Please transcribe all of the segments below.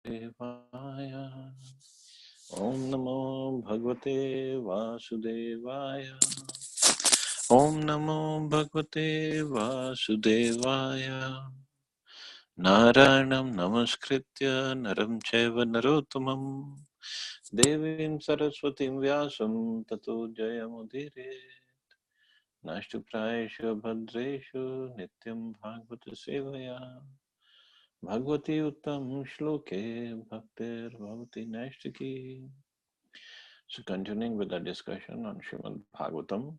Vasudevaya. Om Namo Bhagavate Vasudevaya. Om Namo Bhagavate Vasudevaya. Narayanam Namaskritya Naram Chaiva Narottamam Devim Saraswatim Vyasam Tato Jayamudire Nashtu Prayeshu Bhadreshu Nityam Bhagavata Sevaya Bhagavati Uttam Shloke Bhaktir Bhavati Naishtaki. So continuing with the discussion on Srimad Bhagavatam,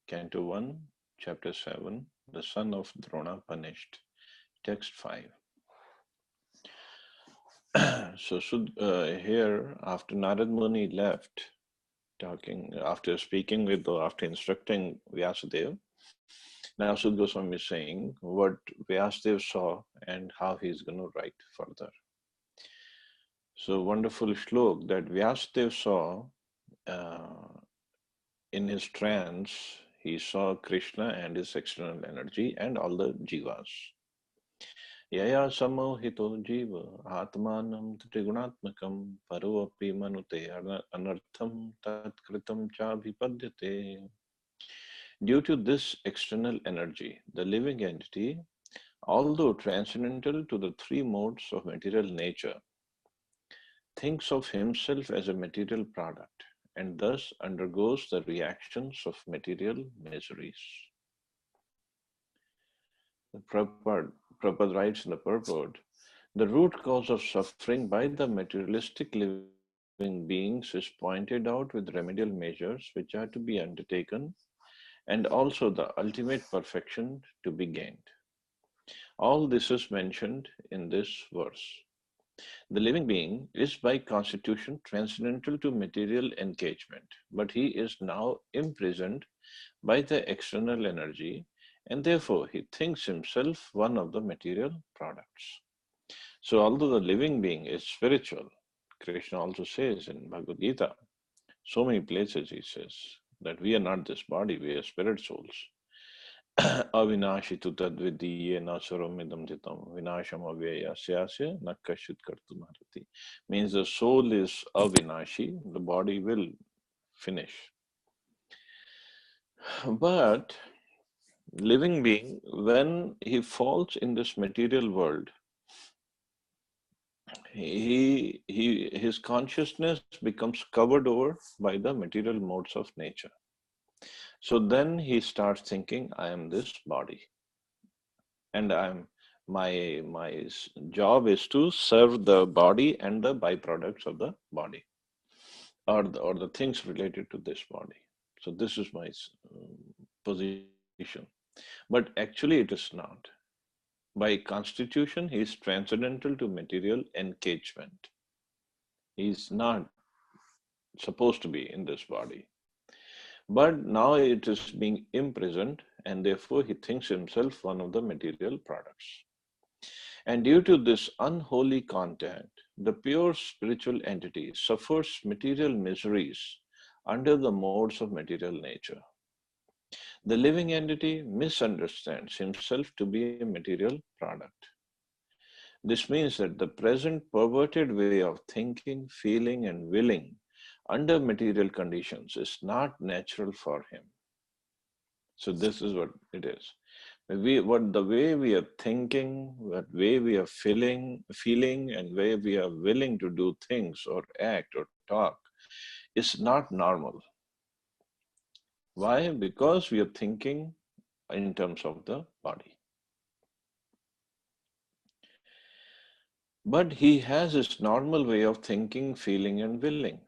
Canto 1, Chapter 7, The Son of Drona Punished, Text 5. Here, after Narad Muni left, after instructing Vyasadeva, now Sud Goswami is saying what Vyasadeva saw and how he's going to write further. So wonderful shlok that Vyasadeva saw in his trance, he saw Krishna and his external energy and all the jivas. Yaya samohito jiva atmanam triguణాత్మకం paro api manute anartham tat kritam cha vipadyate. Due to this external energy, the living entity, although transcendental to the three modes of material nature, thinks of himself as a material product and thus undergoes the reactions of material miseries. Prabhupada writes in the purport, the root cause of suffering by the materialistic living beings is pointed out with remedial measures which are to be undertaken and also the ultimate perfection to be gained. All this is mentioned in this verse. The living being is by constitution transcendental to material engagement, but he is now imprisoned by the external energy and therefore he thinks himself one of the material products. So although the living being is spiritual, Krishna also says in Bhagavad Gita, so many places he says that we are not this body, we are spirit souls. Avinashi tu tadvidiye nasaramidam jitam vinasham avyaya syasya nakashit kartumarati. Means the soul is avinashi, the body will finish. But living being, when he falls in this material world, his consciousness becomes covered over by the material modes of nature. So then he starts thinking, I am this body, and my job is to serve the body and the byproducts of the body, or the things related to this body. So this is my position. But actually, it is not. By constitution, he is transcendental to material engagement. He is not supposed to be in this body. But now it is being imprisoned, and therefore he thinks himself one of the material products. And due to this unholy contact, the pure spiritual entity suffers material miseries under the modes of material nature. The living entity misunderstands himself to be a material product. This means that the present perverted way of thinking, feeling, and willing under material conditions is not natural for him. So this is what it is. The way we are thinking, what way we are feeling, and way we are willing to do things or act or talk is not normal. Why? Because we are thinking in terms of the body. But he has his normal way of thinking, feeling, and willing.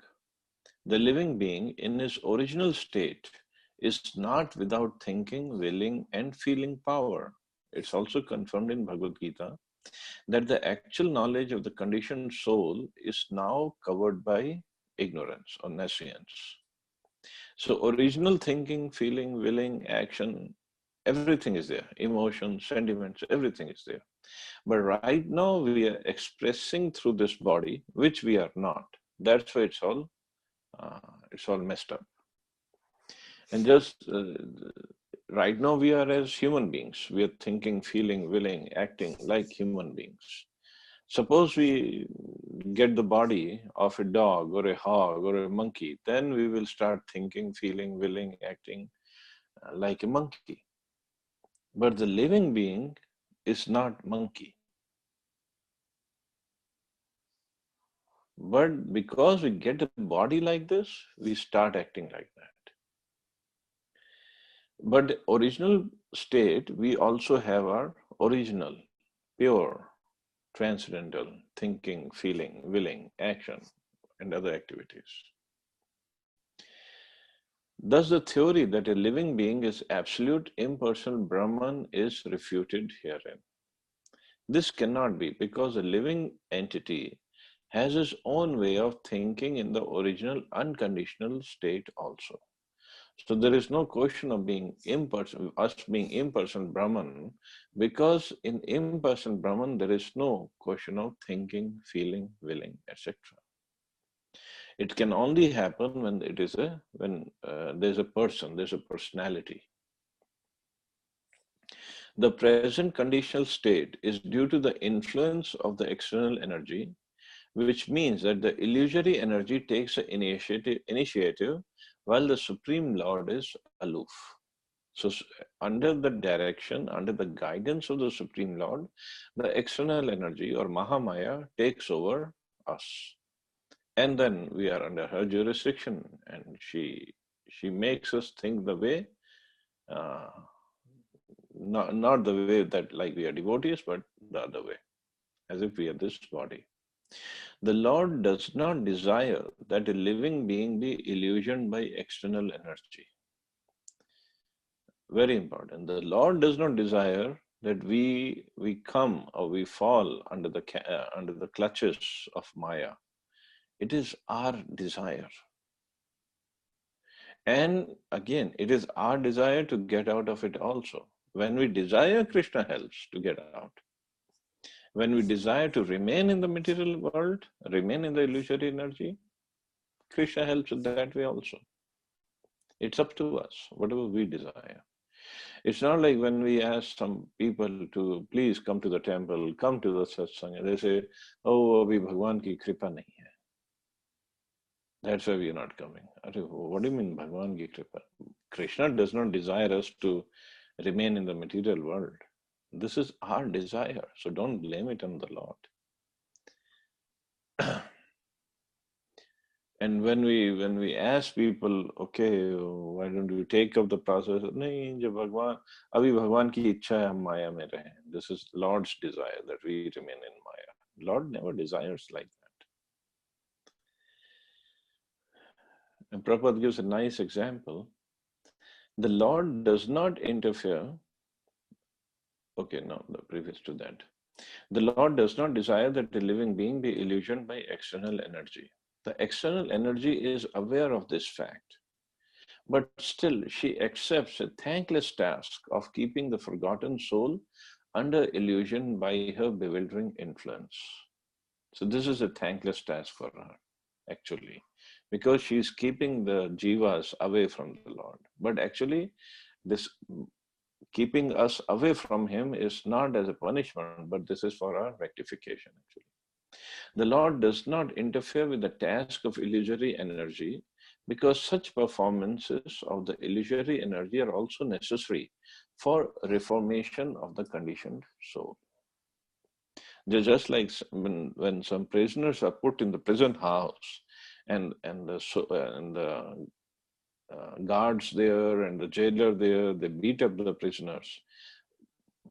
The living being in his original state is not without thinking, willing, and feeling power. It's also confirmed in Bhagavad Gita that the actual knowledge of the conditioned soul is now covered by ignorance or nescience. So original thinking, feeling, willing, action, everything is there. Emotions, sentiments, everything is there. But right now we are expressing through this body, which we are not. That's why it's all messed up. And just right now we are as human beings. We are thinking, feeling, willing, acting like human beings. Suppose we get the body of a dog or a hog or a monkey, then we will start thinking, feeling, willing, acting like a monkey. But the living being is not monkey. But because we get a body like this, we start acting like that. But the original state, we also have our original, pure, transcendental thinking, feeling, willing, action, and other activities. Thus, the theory that a living being is absolute impersonal Brahman is refuted herein. This cannot be because a living entity has its own way of thinking in the original unconditional state also. So there is no question of being impersonal, us being impersonal Brahman, because in impersonal Brahman there is no question of thinking, feeling, willing, etc. It can only happen when there's a person, there's a personality. The present conditional state is due to the influence of the external energy, which means that the illusory energy takes the initiative while the Supreme Lord is aloof. So, under the direction, under the guidance of the Supreme Lord, the external energy or Mahamaya takes over us. And then we are under her jurisdiction, and she makes us think the way, uh, not the way that like we are devotees, but the other way, as if we are this body. The Lord does not desire that a living being be illusioned by external energy. Very important. The Lord does not desire that we come or we fall under the clutches of Maya. It is our desire. And again, it is our desire to get out of it also. When we desire, Krishna helps to get out. When we desire to remain in the material world, remain in the illusory energy, Krishna helps in that way also. It's up to us, whatever we desire. It's not like when we ask some people to please come to the temple, come to the satsang, and they say, oh, abhi Bhagwan ki kripa nahi hai. That's why we are not coming. What do you mean Bhagwan ki kripa? Krishna does not desire us to remain in the material world. This is our desire, so don't blame it on the Lord. And when we ask people, okay, why don't you take up the process? नहीं, जब भगवान अभी भगवान की इच्छा है हम माया में रहें. This is Lord's desire that we remain in Maya. Lord never desires like that. And Prabhupada gives a nice example. The Lord does not interfere. Okay, no, the previous to that. The Lord does not desire that the living being be illusioned by external energy. The external energy is aware of this fact, but still she accepts a thankless task of keeping the forgotten soul under illusion by her bewildering influence. So this is a thankless task for her, actually, because she is keeping the jivas away from the Lord. But actually, this keeping us away from him is not as a punishment, but this is for our rectification, actually. The Lord does not interfere with the task of illusory energy because such performances of the illusory energy are also necessary for reformation of the conditioned soul. They're just like when some prisoners are put in the prison house and the guards there and the jailer there, they beat up the prisoners.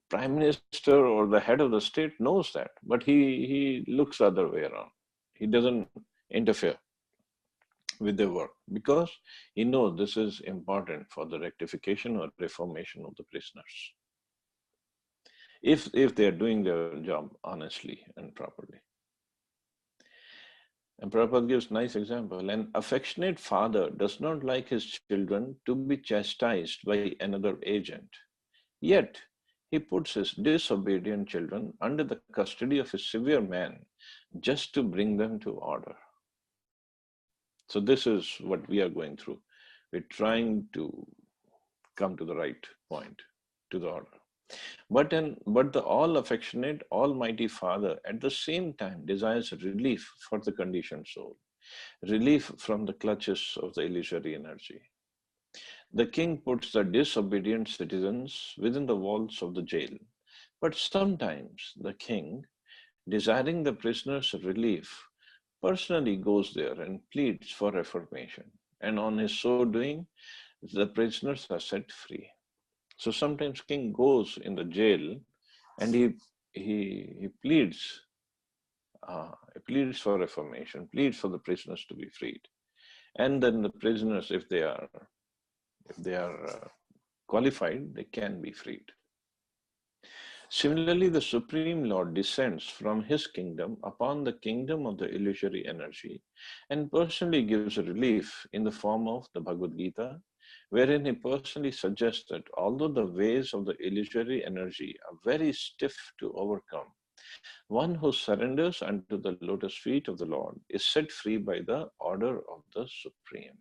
Prime Minister or the head of the state knows that, but he looks the other way around. He doesn't interfere with their work because he knows this is important for the rectification or reformation of the prisoners. If they are doing their job honestly and properly. And Prabhupada gives nice example. An affectionate father does not like his children to be chastised by another agent. Yet, he puts his disobedient children under the custody of a severe man just to bring them to order. So this is what we are going through. We're trying to come to the right point, to the order. But the all affectionate, almighty Father at the same time desires relief for the conditioned soul, relief from the clutches of the illusory energy. The king puts the disobedient citizens within the walls of the jail. But sometimes the king, desiring the prisoner's relief, personally goes there and pleads for reformation. And on his so doing, the prisoners are set free. So sometimes king goes in the jail and he pleads for reformation, pleads for the prisoners to be freed. And then the prisoners, if they are qualified, they can be freed. Similarly, the Supreme Lord descends from his kingdom upon the kingdom of the illusory energy and personally gives relief in the form of the Bhagavad Gita, wherein he personally suggests that although the ways of the illusory energy are very stiff to overcome, one who surrenders unto the lotus feet of the Lord is set free by the order of the Supreme.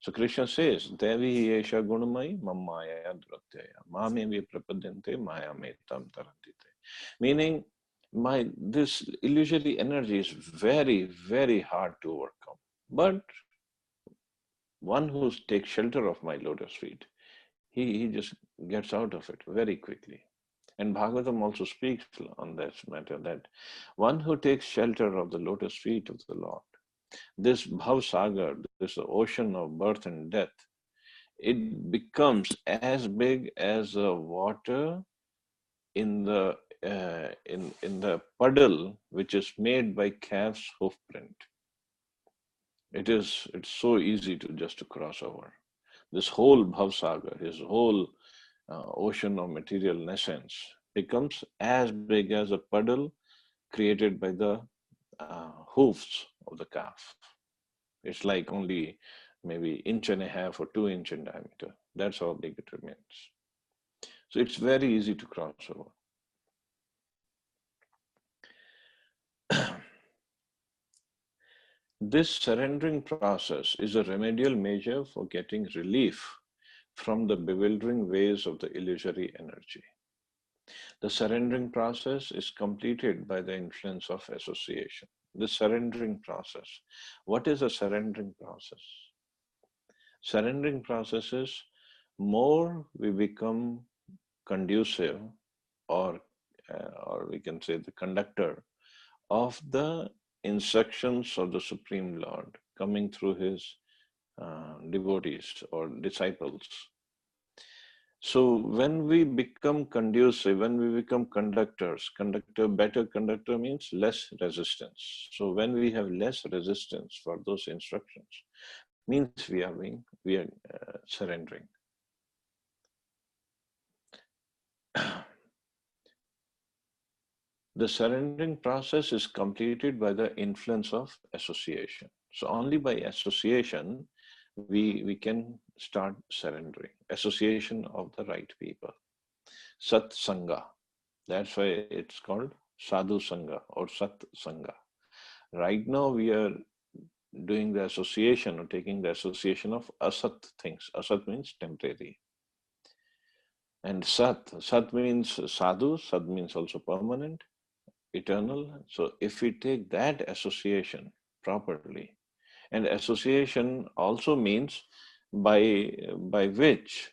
So Krishna says, Devi Yesha Gunamai Mamaya Dratyaya Mame Vi Prapadente Maya Metam Tarantite. Meaning, this illusory energy is very, very hard to overcome. But one who takes shelter of my lotus feet, he just gets out of it very quickly. And Bhagavatam also speaks on this matter that one who takes shelter of the lotus feet of the Lord, this Bhav Sagar, this ocean of birth and death, it becomes as big as the water in the puddle which is made by calf's hoof print. It's so easy to cross over. This whole Bhavsagar, his whole ocean of material nescience becomes as big as a puddle created by the hoofs of the calf. It's like only maybe inch and a half or 2 inch in diameter. That's how big it remains. So it's very easy to cross over. This surrendering process is a remedial measure for getting relief from the bewildering ways of the illusory energy. The surrendering process is completed by the influence of association. The surrendering process. What is a surrendering process? Surrendering process is more we become conducive or we can say the conductor of the instructions of the Supreme Lord coming through his devotees or disciples. So when we become conducive, when we become conductors, better conductor means less resistance. So when we have less resistance for those instructions, means we are surrendering. The surrendering process is completed by the influence of association. So only by association we can start surrendering. Association of the right people. Sat Sangha. That's why it's called Sadhu Sangha or Sat Sangha. Right now we are doing the association or taking the association of asat things. Asat means temporary. And Sat means sadhu, Sat means also permanent, eternal. So if we take that association properly, and association also means by which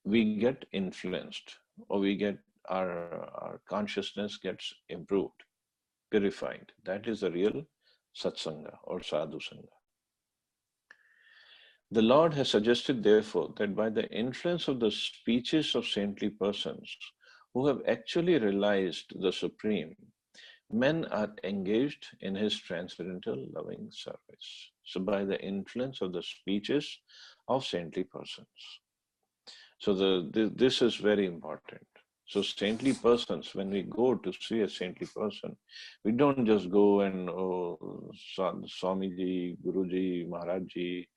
we get influenced or we get our consciousness gets improved, purified. That is the real satsanga or sadhu sangha. The Lord has suggested, therefore, that by the influence of the speeches of saintly persons who have actually realized the Supreme, men are engaged in his transcendental loving service. So by the influence of the speeches of saintly persons. So this is very important. So saintly persons, when we go to see a saintly person, we don't just go and, oh, Swamiji, Guruji, Maharajji,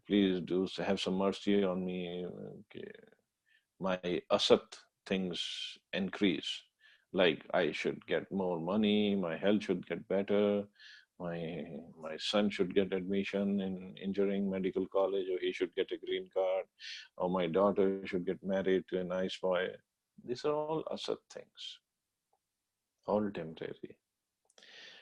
please do have some mercy on me. Okay. My asat things increase. Like I should get more money, my health should get better, my son should get admission in engineering medical college, or he should get a green card, or my daughter should get married to a nice boy. These are all asat things, all temporary.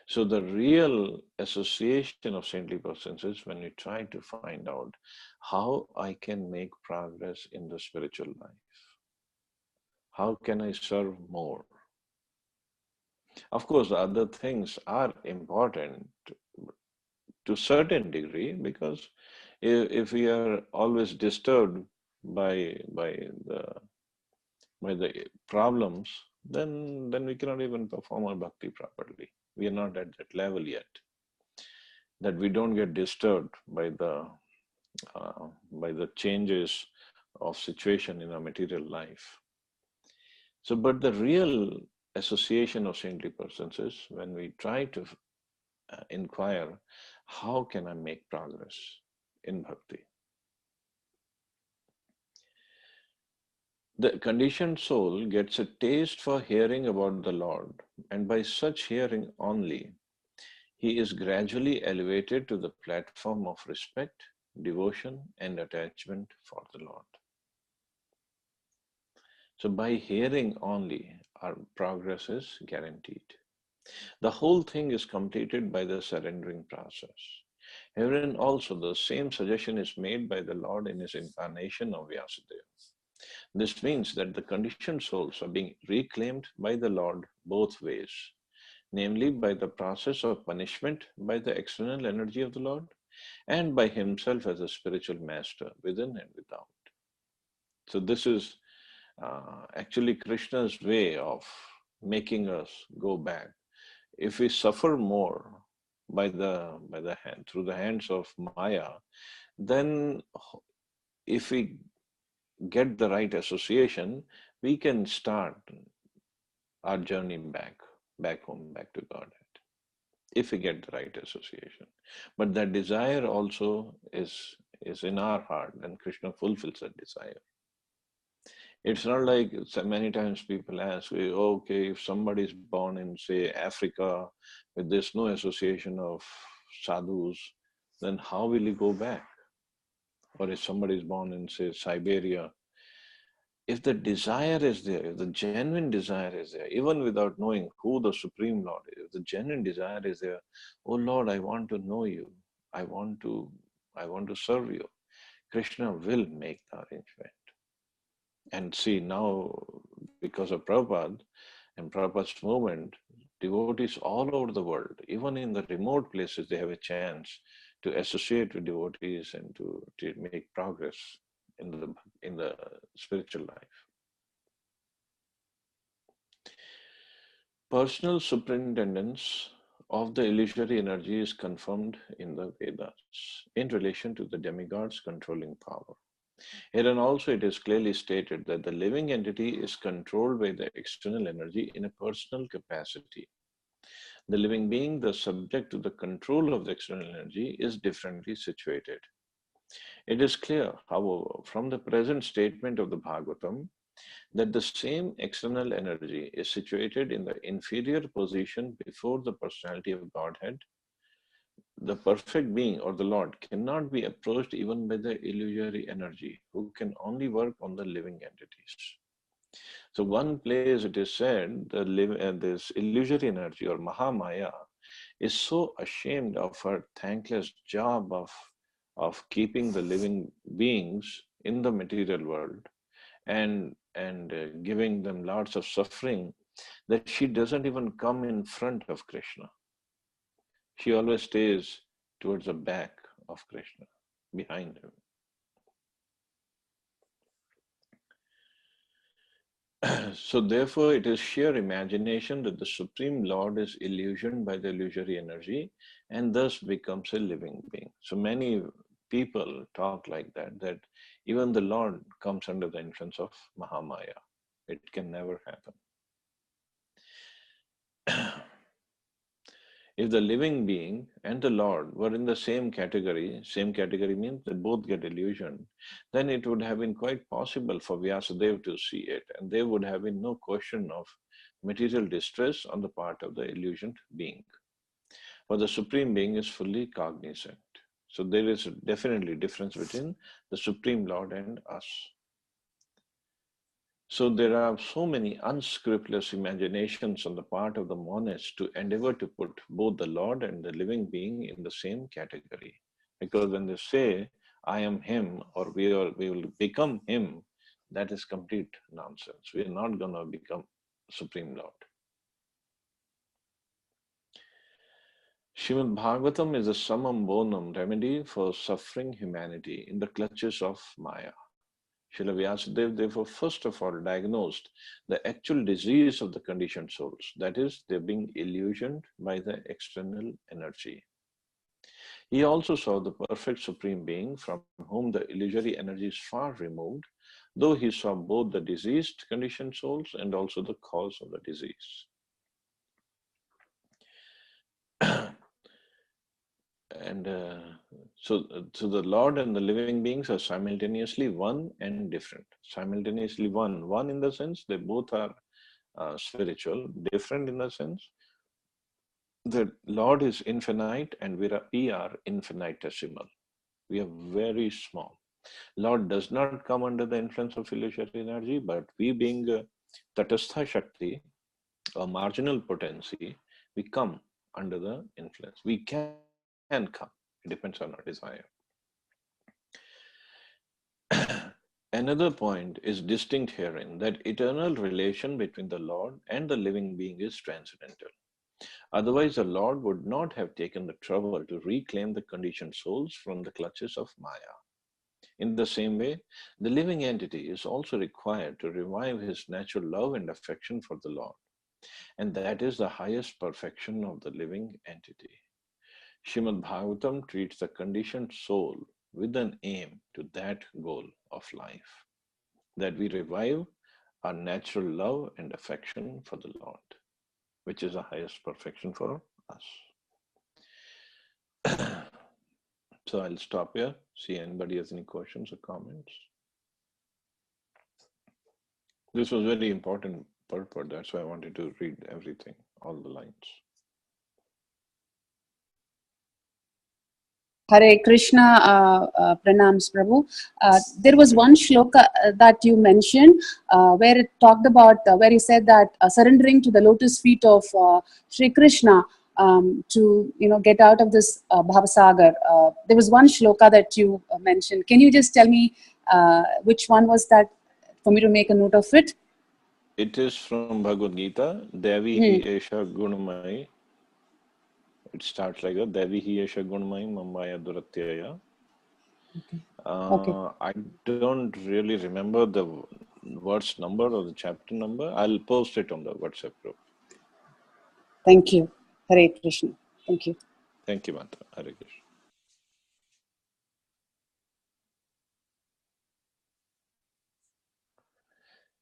So the real association of saintly persons is when you try to find out how I can make progress in the spiritual life. How can I serve more? Of course, the other things are important to certain degree, because if we are always disturbed by the by the problems, then we cannot even perform our bhakti properly. We are not at that level yet, that we don't get disturbed by the changes of situation in our material life. So, but the real association of saintly persons is when we try to inquire, how can I make progress in bhakti? The conditioned soul gets a taste for hearing about the Lord, and by such hearing only, he is gradually elevated to the platform of respect, devotion, and attachment for the Lord. So, by hearing only, our progress is guaranteed. The whole thing is completed by the surrendering process. Herein also, the same suggestion is made by the Lord in his incarnation of Vyasadeva. This means that the conditioned souls are being reclaimed by the Lord both ways, namely by the process of punishment by the external energy of the Lord, and by himself as a spiritual master within and without. So this is actually Krishna's way of making us go back. If we suffer more by the hand through the hands of Maya, then if we get the right association, we can start our journey back home, back to Godhead, if we get the right association. But that desire also is in our heart, and Krishna fulfills that desire. It's not like so many times people ask, okay, if somebody is born in, say, Africa, with there's no association of sadhus, then how will he go back? Or if somebody is born in, say, Siberia, if the desire is there, if the genuine desire is there, even without knowing who the Supreme Lord is, if the genuine desire is there, oh Lord, I want to know you. I want to serve you. Krishna will make the arrangement. And see, now, because of Prabhupada and Prabhupada's movement, devotees all over the world, even in the remote places, they have a chance to associate with devotees and to make progress in the spiritual life. Personal superintendence of the illusory energy is confirmed in the Vedas in relation to the demigods controlling power. Herein also it is clearly stated that the living entity is controlled by the external energy in a personal capacity. The living being, thus subject to the control of the external energy, is differently situated. It is clear, however, from the present statement of the Bhagavatam, that the same external energy is situated in the inferior position before the personality of Godhead. The perfect being or the Lord cannot be approached even by the illusory energy, who can only work on the living entities. So one place it is said this illusory energy or Mahamaya is so ashamed of her thankless job of keeping the living beings in the material world and giving them lots of suffering, that she doesn't even come in front of Krishna. She always stays towards the back of Krishna, behind him. So therefore, it is sheer imagination that the Supreme Lord is illusioned by the illusory energy and thus becomes a living being. So many people talk like that even the Lord comes under the influence of Mahamaya. It can never happen. If the living being and the Lord were in the same category means that both get illusion, then it would have been quite possible for Vyasadeva to see it, and there would have been no question of material distress on the part of the illusioned being. For the Supreme Being is fully cognizant. So there is definitely difference between the Supreme Lord and us. So there are so many unscrupulous imaginations on the part of the monists to endeavor to put both the Lord and the living being in the same category. Because when they say, I am him, or we will become him, that is complete nonsense. We are not going to become Supreme Lord. Srimad Bhagavatam is a summum bonum remedy for suffering humanity in the clutches of Maya. Srila Vyasadeva therefore first of all diagnosed the actual disease of the conditioned souls, that is, they're being illusioned by the external energy. He also saw the perfect Supreme Being from whom the illusory energy is far removed, though he saw both the diseased conditioned souls and also the cause of the disease. And so the Lord and the living beings are simultaneously one and different. Simultaneously one in the sense they both are spiritual, different in the sense the Lord is infinite and we are infinitesimal. We are very small. Lord does not come under the influence of illusory energy, but we being Tatastha Shakti, a marginal potency, we come under the influence. We can come. It depends on our desire. Another point is distinct herein that eternal relation between the Lord and the living being is transcendental. Otherwise, the Lord would not have taken the trouble to reclaim the conditioned souls from the clutches of Maya. In the same way, the living entity is also required to revive his natural love and affection for the Lord. And that is the highest perfection of the living entity. Srimad Bhagavatam treats the conditioned soul with an aim to that goal of life, that we revive our natural love and affection for the Lord, which is the highest perfection for us. So I'll stop here, see anybody has any questions or comments. This was very important purport, that's why I wanted to read everything, all the lines. Hare Krishna, pranams Prabhu. There was one shloka that you mentioned where it talked about, where you said that surrendering to the lotus feet of Sri Krishna to get out of this Bhavasagar. There was one shloka that you mentioned. Can you just tell me which one was that for me to make a note of it? It is from Bhagavad Gita, Devi hi esha gunamai. It starts like that, Devi hi esha gunamai mamaya duratyaya. Okay. I don't really remember the verse number or the chapter number. I'll post it on the WhatsApp group. Thank you. Hare Krishna. Thank you. Thank you, Mata. Hare Krishna.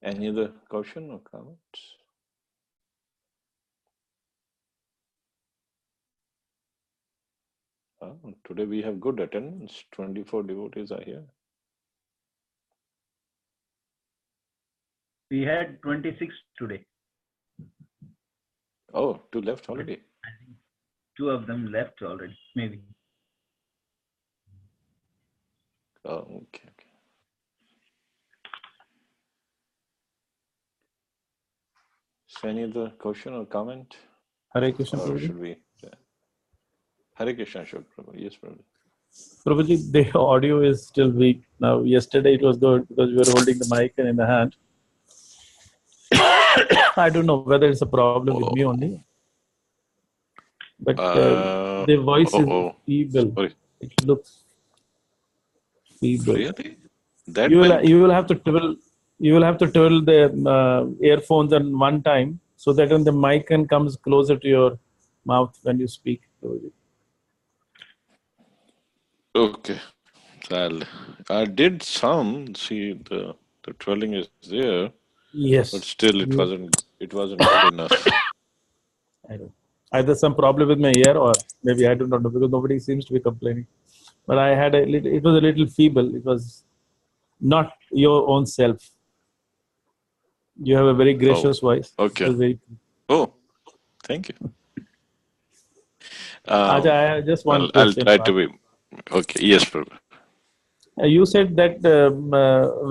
Any other question or comments? Today we have good attendance. 24 devotees are here. We had 26 today. Oh, 2 left already. I think 2 of them left already, maybe. Oh, okay. So any other question or comment? Hare Krishna, or Prabhuji. Should we? Hare Krishna, Ashok Prabhu. Yes, Prabhu. Prabhuji, the audio is still weak. Now, yesterday it was good because we were holding the mic in the hand. I don't know whether it's a problem with me only, but the voice is feeble. Sorry. It looks feeble. Really? That You bad? will have to twiddle the earphones at one time so that when the mic comes closer to your mouth when you speak. Prabhuji. Okay. I did some. See, the twirling is there. Yes. But still, it wasn't good enough. I don't. Either some problem with my ear or maybe I do not know because nobody seems to be complaining. But I had it was a little feeble. It was not your own self. You have a very gracious voice. Okay. Oh, thank you. Um, Acha, I just one well, I'll question. try to be okay. Yes, Prabhu. You said that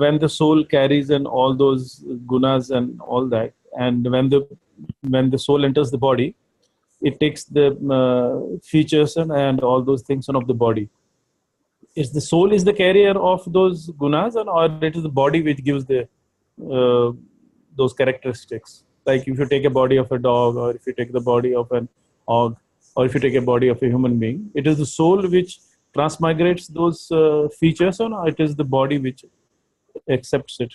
when the soul carries in all those gunas and all that, and when the soul enters the body, it takes the features and all those things of the body. Is the soul is the carrier of those gunas, or it is the body which gives the uh, those characteristics? Like if you take a body of a dog, or if you take the body of an hog, or if you take a body of a human being, it is the soul which transmigrates those features, or it is the body which accepts it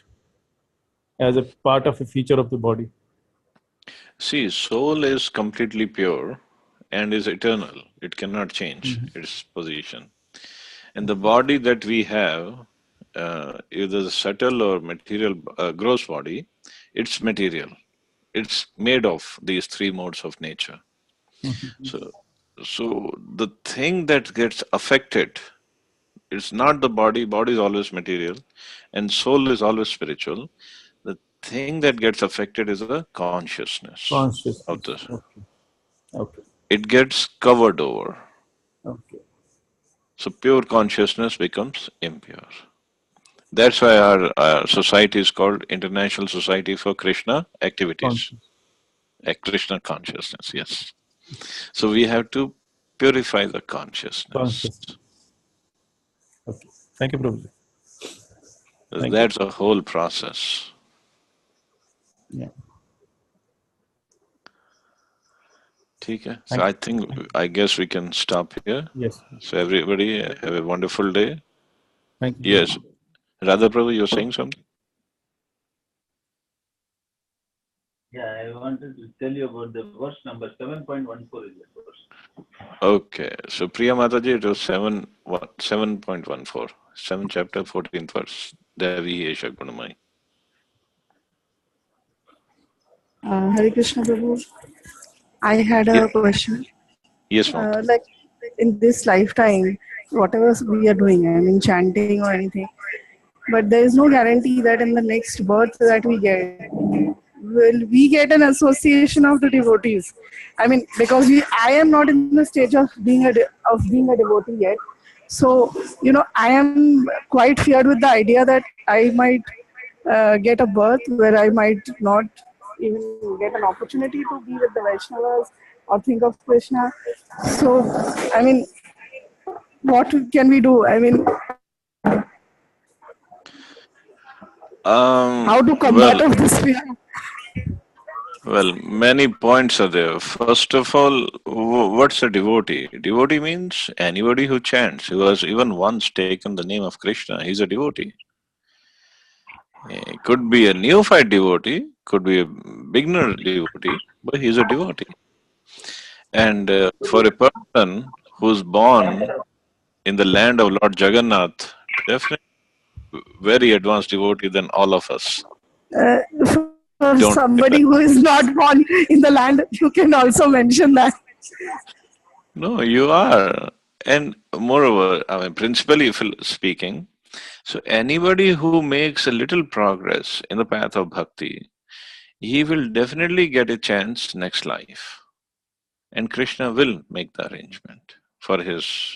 as a part of a feature of the body. See, soul is completely pure and is eternal. It cannot change its position. And the body that we have, either the subtle or material, gross body, it's material. It's made of these three modes of nature. So, so the thing that gets affected, it's not the body. Body is always material, and soul is always spiritual. The thing that gets affected is the consciousness of Consciousness. this. Okay. Okay. It gets covered over. Okay. So pure consciousness becomes impure. That's why our society is called International Society for Krishna Activities. Conscious. Krishna consciousness, yes. So we have to purify the consciousness. Consciousness. Okay. Thank you, Prabhuji. Thank you. That's a whole process. Yeah. Okay. So Thank you. I guess we can stop here. Yes. So everybody have a wonderful day. Thank you. Yes. Radha Prabhu, you're saying something? Yeah, I wanted to tell you about the verse number 7.14 is the verse. Okay. So Priya Mataji, it was 7.14. 7 chapter 14th verse. Devi Esha Gunamai. Hare Krishna Prabhu. I had Yes, a question. yes, ma'am. Like in this lifetime, whatever we are doing, I mean chanting or anything, but there is no guarantee that in the next birth that we get, will we get an association of the devotees? I mean, because I am not in the stage of being a devotee yet. So I am quite feared with the idea that I might get a birth where I might not even get an opportunity to be with the Vaishnavas or think of Krishna. So, I mean, what can we do? I mean, how to combat Well, of this fear? well, many points are there. First of all, what's a devotee? Devotee means anybody who chants, who has even once taken the name of Krishna, he's a devotee. Could be a neophyte devotee, could be a beginner devotee, but he's a devotee. And for a person who's born in the land of Lord Jagannath, definitely very advanced devotee than all of us. For Don't forget somebody that. who is not born in the land, you can also mention that. No, you are. And moreover, I mean, principally speaking, so anybody who makes a little progress in the path of bhakti, he will definitely get a chance next life. And Krishna will make the arrangement for his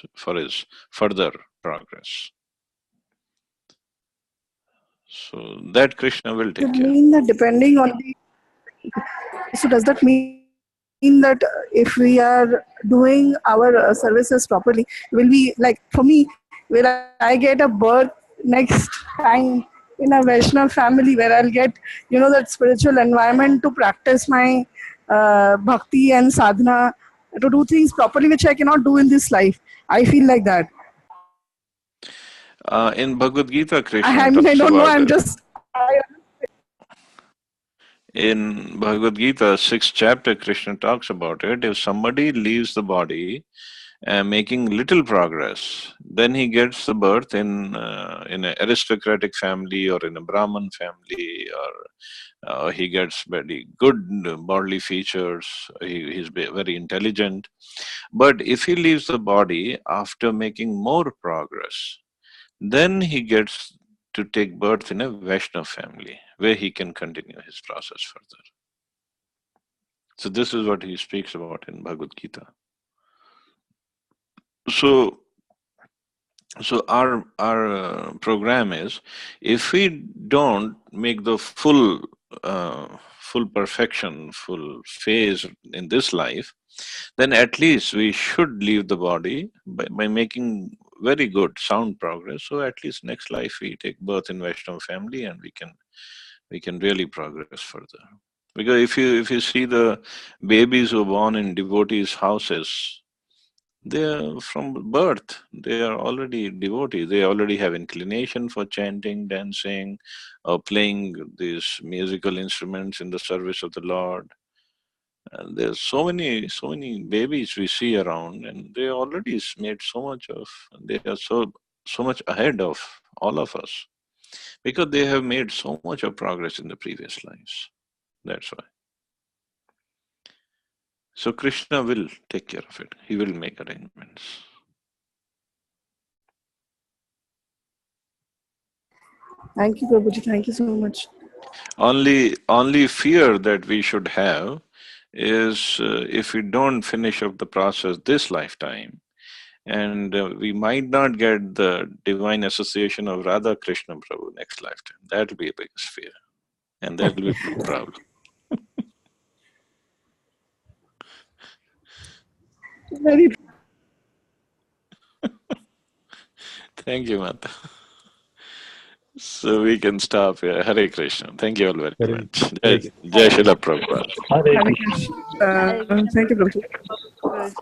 further progress. So that Krishna will Does take it care. mean that depending on the so does that mean that if we are doing our services properly, will we, like for me, will I get a birth next time in a Vaishnav family where I'll get that spiritual environment to practice my bhakti and sadhana, to do things properly which I cannot do in this life? I feel like that. In Bhagavad Gita, I Krishna mean, I talks don't know. about I'm it. just. In Bhagavad Gita, 6th chapter, Krishna talks about it. If somebody leaves the body making little progress, then he gets the birth in an aristocratic family or in a Brahman family, or he gets very good bodily features. He's very intelligent. But if he leaves the body after making more progress, then he gets to take birth in a Vaishnava family where he can continue his process further. So this is what he speaks about in Bhagavad Gita. so our program is, if we don't make the full perfection, full phase in this life, then at least we should leave the body by making very good sound progress. So at least next life we take birth in Vaishnava family, and we can really progress further. Because if you see the babies who are born in devotees' houses, they are from birth, they are already devotees. They already have inclination for chanting, dancing, or playing these musical instruments in the service of the Lord. And there's so many babies we see around, and they already made so much of. They are so much ahead of all of us because they have made so much of progress in the previous lives. That's why. So Krishna will take care of it. He will make arrangements. Thank you, Prabhuji. Thank you so much. Only fear that we should have is if we don't finish up the process this lifetime, and we might not get the divine association of Radha Krishna Prabhu next lifetime. That will be a biggest fear, and that will be a big problem. Very Thank you, Mata. So we can stop here. Hare Krishna. Thank you all very Hare much. Hare Jai Srila Prabhupada. Thank you, Prabhuji. Good.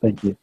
Thank you.